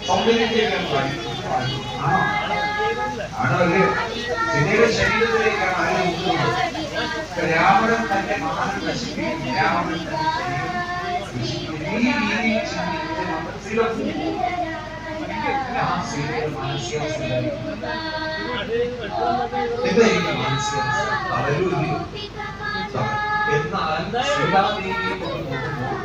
സൗന്ദര്യത്തിലേക്കാണ് ആണോ അല്ലേ? പിന്നീട് ശരീരത്തിലേക്കാണ് ആരും നോക്കുന്നത്. രാവണൻ തന്റെ മകനെ നശിപ്പിക്കും. രാവണൻ തന്റെ ശരീരം ഈ രീതിയിൽ ചിന്തിക്കുന്ന സീതയുടെ മാനസികാവസ്ഥ എന്തായിരിക്കും മാനസികാവസ്ഥ? വളരും. എന്നാൽ സീതാദേവിയെ നോക്കുമ്പോൾ